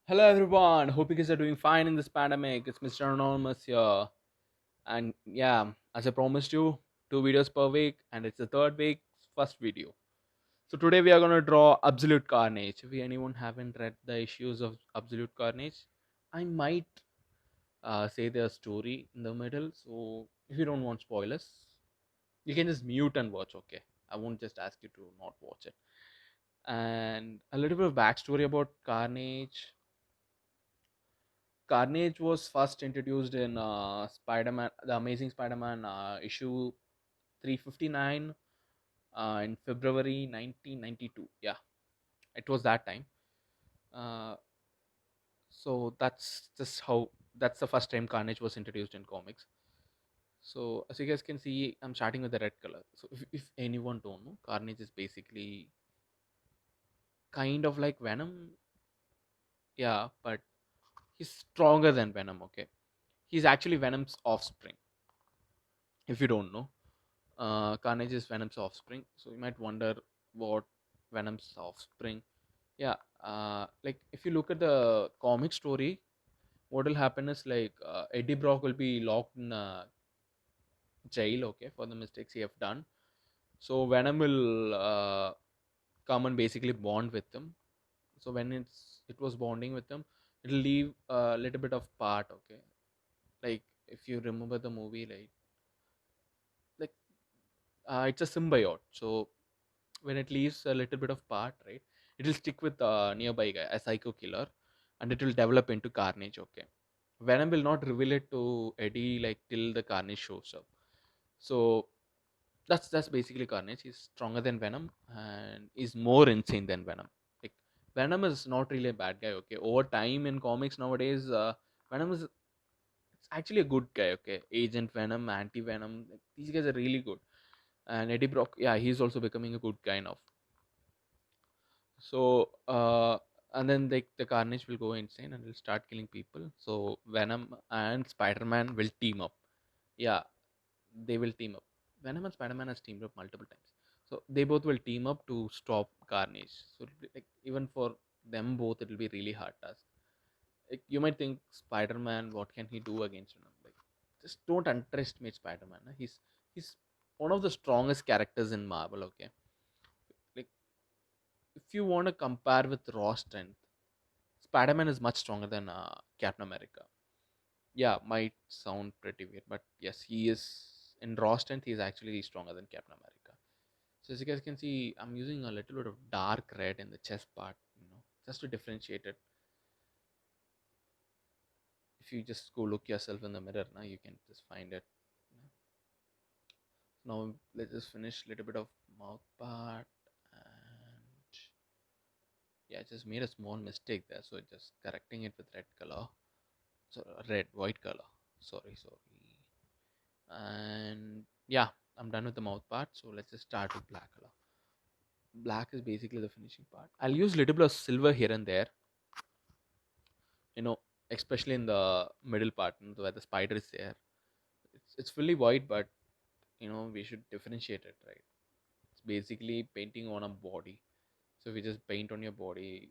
Hello everyone. Hope you guys are doing fine in this pandemic. It's Mr. Anonymous here. And yeah, as I promised you, two videos per week, and it's the third week, first video. So today we are gonna draw Absolute Carnage. If anyone haven't read the issues of Absolute Carnage, I might say their story in the middle. So if you don't want spoilers, you can just mute and watch, okay? I won't just ask you to not watch it. And a little bit of backstory about Carnage. Carnage was first introduced in Spider-Man, the Amazing Spider-Man issue 359 in February 1992. Yeah, it was that time. Uh, so that's the first time Carnage was introduced in comics. So as you guys can see, I'm starting with the red color. So if anyone don't know, Carnage is basically kind of like Venom. Yeah, but he's stronger than Venom. Okay, he's actually Venom's offspring. If you don't know, Carnage is Venom's offspring. So you might wonder what Venom's offspring. Yeah, like if you look at the comic story, what will happen is like Eddie Brock will be locked in jail, okay, for the mistakes he have done. So Venom will come and basically bond with them. So when it was bonding with them, it'll leave a little bit of part, okay. Like if you remember the movie, like it's a symbiote. So when it leaves a little bit of part, right, it will stick with a nearby guy, a psycho killer, and it will develop into Carnage. Okay, Venom will not reveal it to Eddie like till the Carnage shows up. So that's basically Carnage. He's stronger than Venom and is more insane than Venom. Like Venom is not really a bad guy. Okay, over time in comics nowadays, Venom is it's actually a good guy. Okay, Agent Venom, Anti Venom, like, these guys are really good. And Eddie Brock, yeah, he's also becoming a good guy now. So and then the Carnage will go insane and will start killing people. So Venom and Spider-Man will team up. Yeah, they will team up. Venom and Spider-Man has teamed up multiple times. So they both will team up to stop Carnage. So like even for them both, it will be really hard task. Like you might think Spider-Man, what can he do against Venom? Like just don't underestimate Spider-Man. He's one of the strongest characters in Marvel. Okay, like if you want to compare with raw strength, Spider-Man is much stronger than Captain America. Yeah, might sound pretty weird, but yes, he is in raw strength. He is actually stronger than Captain America. So as you guys can see, I'm using a little bit of dark red in the chest part, just to differentiate it. If you just go look yourself in the mirror, now you can just find it. you know. Now let's just finish a little bit of mouth part, and yeah, I just made a small mistake there, so just correcting it with red color. So red, white color. Sorry. And yeah, I'm done with the mouth part, so let's just start with black color. Black is basically the finishing part. I'll use little bit of silver here and there, you know especially in the middle part, where the spider is there. It's fully white, but we should differentiate it, right? It's basically painting on a body. So if you just paint on your body,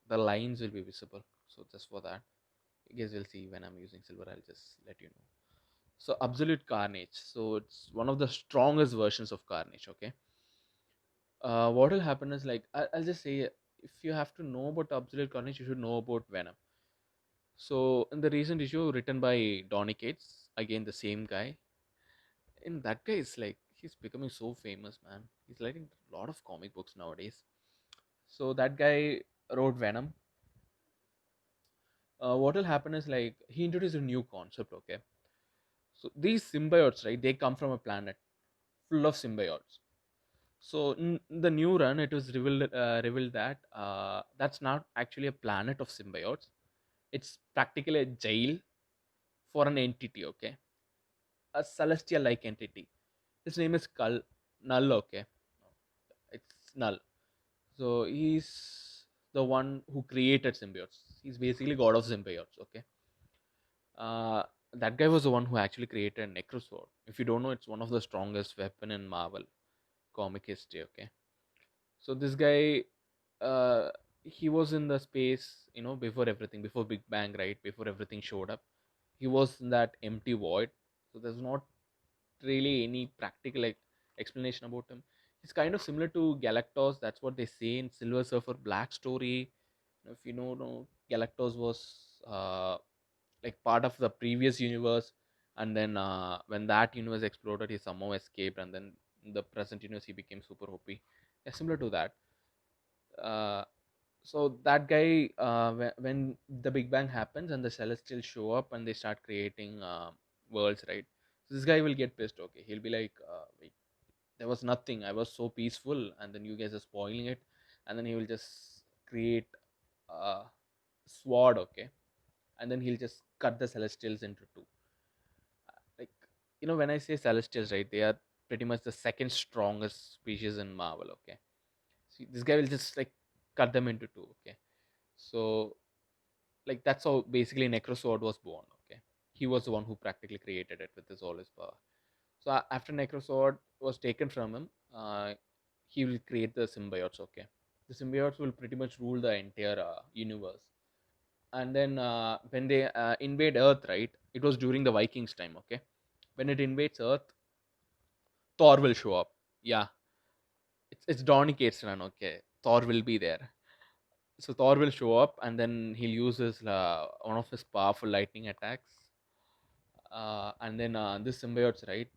the lines will be visible. So just for that, you guys will see when I'm using silver. I'll just let you know. So Absolute Carnage, so it's one of the strongest versions of Carnage. Okay, what will happen is like I'll just say, if you have to know about Absolute Carnage, you should know about Venom. So in the recent issue written by Donny Cates, again the same guy, and that guy is like he's becoming so famous, man. He's writing a lot of comic books nowadays. So that guy wrote Venom. What will happen is like he introduced a new concept. Okay, so these symbiotes, right? They come from a planet full of symbiotes. So in the new run, it was revealed that that's not actually a planet of symbiotes. It's practically a jail for an entity. Okay, a celestial-like entity. His name is Null. Okay, it's Null. So he's the one who created symbiotes. He's basically god of symbiotes. Okay, uh, that guy was the one who actually created Necrosword. If you don't know, it's one of the strongest weapon in Marvel comic history. Okay, so this guy. Uh, he was in the space, before everything, before Big Bang, right? Before everything showed up, he was in that empty void. So there's not really any practical explanation about him. He's kind of similar to Galactus. That's what they say in Silver Surfer Black story. If you know, Galactus was like part of the previous universe, and then when that universe exploded, he somehow escaped, and then in the present universe he became super OP. Yeah, similar to that. Uh, so that guy, when the Big Bang happens and the Celestials show up and they start creating worlds, right? So this guy will get pissed. Okay, he'll be like, wait, there was nothing, I was so peaceful, and then you guys are spoiling it. And then he will just create a sword. Okay, and then he'll just cut the Celestials into two. Like, when I say Celestials, right, they are pretty much the second strongest species in Marvel. Okay, see, this guy will just like cut them into two. Okay, so like that's how basically Necrosword was born. Okay, he was the one who practically created it with his all his power. So after Necrosword was taken from him, he will create the symbiotes. Okay, the symbiotes will pretty much rule the entire universe. And then when they invade Earth, right? It was during the Vikings time. Okay, when it invades Earth, Thor will show up. Yeah, it's Donny Cates run. Okay, Thor will be there. So Thor will show up, and then he'll use his one of his powerful lightning attacks. And then this symbiotes, right?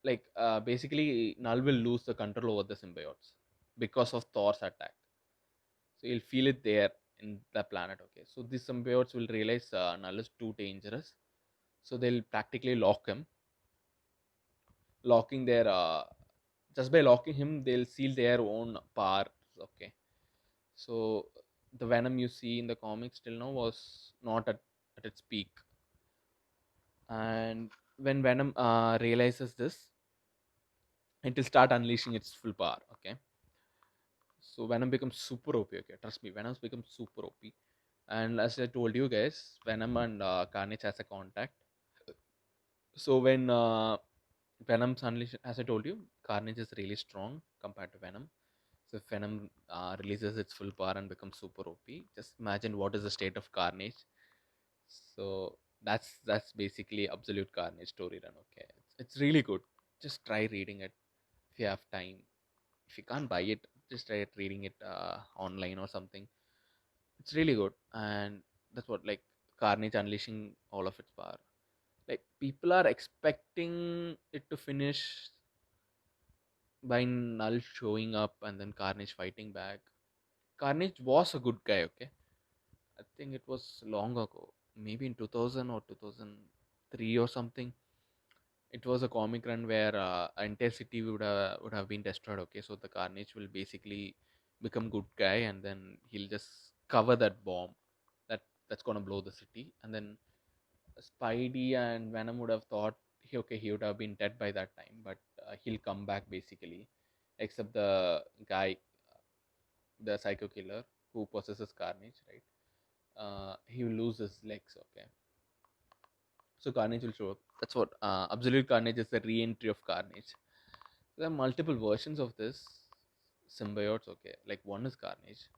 Like basically, Null will lose the control over the symbiotes because of Thor's attack. So he'll feel it there in the planet. Okay, so these symbiotes will realize Null is too dangerous, so they'll practically lock him, locking their just by locking him, they'll seal their own powers. Okay, so the Venom you see in the comics till now was not at its peak. And when Venom realizes this, it will start unleashing its full power. Okay, so Venom becomes super OP. Okay, trust me, Venom's becomes super OP. And as I told you guys, Venom and Carnage has a contact. So when Venom's unleashed, as I told you, Carnage is really strong compared to Venom. So if Venom releases its full power and becomes super OP, just imagine what is the state of Carnage. So that's basically Absolute Carnage story run. Okay, it's really good. Just try reading it if you have time. If you can't buy it, just try reading it online or something. It's really good, and that's what, like, Carnage unleashing all of its power. Like, people are expecting it to finish by Null showing up and then Carnage fighting back. Carnage was a good guy. Okay, I think it was long ago, maybe in 2000 or 2003 or something. It was a comic run where entire city would have been destroyed. Okay, so the Carnage will basically become good guy, and then he'll just cover that bomb that's gonna blow the city. And then Spidey and Venom would have thought he would have been dead by that time, but he'll come back basically, except the guy, the psycho killer who possesses Carnage, right? He will lose his legs. Okay, so Carnage will show up. That's what Absolute Carnage is, the re-entry of Carnage. There are multiple versions of this symbiotes. Okay, like one is Carnage.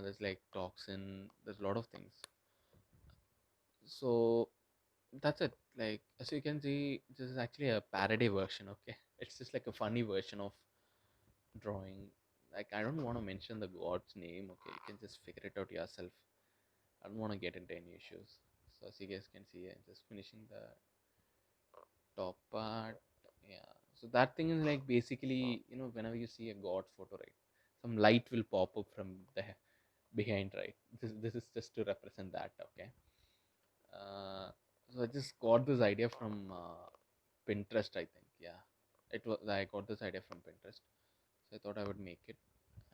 There's like Toxin. There's a lot of things. So that's it. Like, as you can see, this is actually a parody version. Okay, it's just like a funny version of drawing. Like, I don't want to mention the god's name. Okay, you can just figure it out yourself. I don't want to get into any issues. So as you guys can see, I'm just finishing the top part. Yeah, so that thing is like basically, whenever you see a god photo, right, some light will pop up from the behind, right? This is just to represent that. Okay, so I just got this idea from Pinterest, I think. Yeah, it was, I got this idea from Pinterest, so I thought I would make it.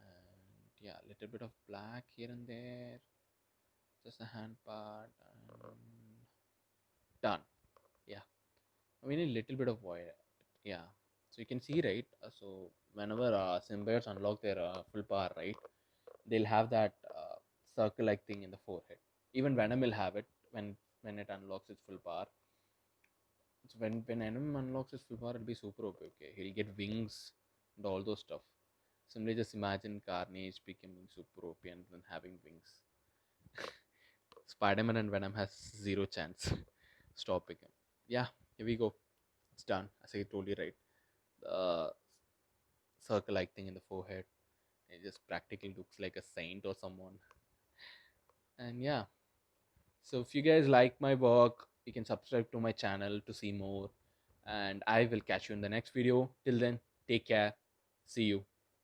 And yeah, a little bit of black here and there, just a hand part, and done. Yeah, I mean a little bit of void. Yeah, so you can see, right? So whenever symbiotes unlock their full power, right, they'll have that circle-like thing in the forehead. Even Venom will have it when it unlocks its full power. So when Venom unlocks his full power, it'll be super OP. Okay, he'll get wings and all those stuff. Simply just imagine Carnage becoming super OP and then having wings. Spider-Man and Venom has zero chance stopping him. Yeah, here we go. It's done. As I told you, right? The circle-like thing in the forehead. It just practically looks like a saint or someone. And yeah, so if you guys like my work, you can subscribe to my channel to see more. And I will catch you in the next video. Till then, take care. See you.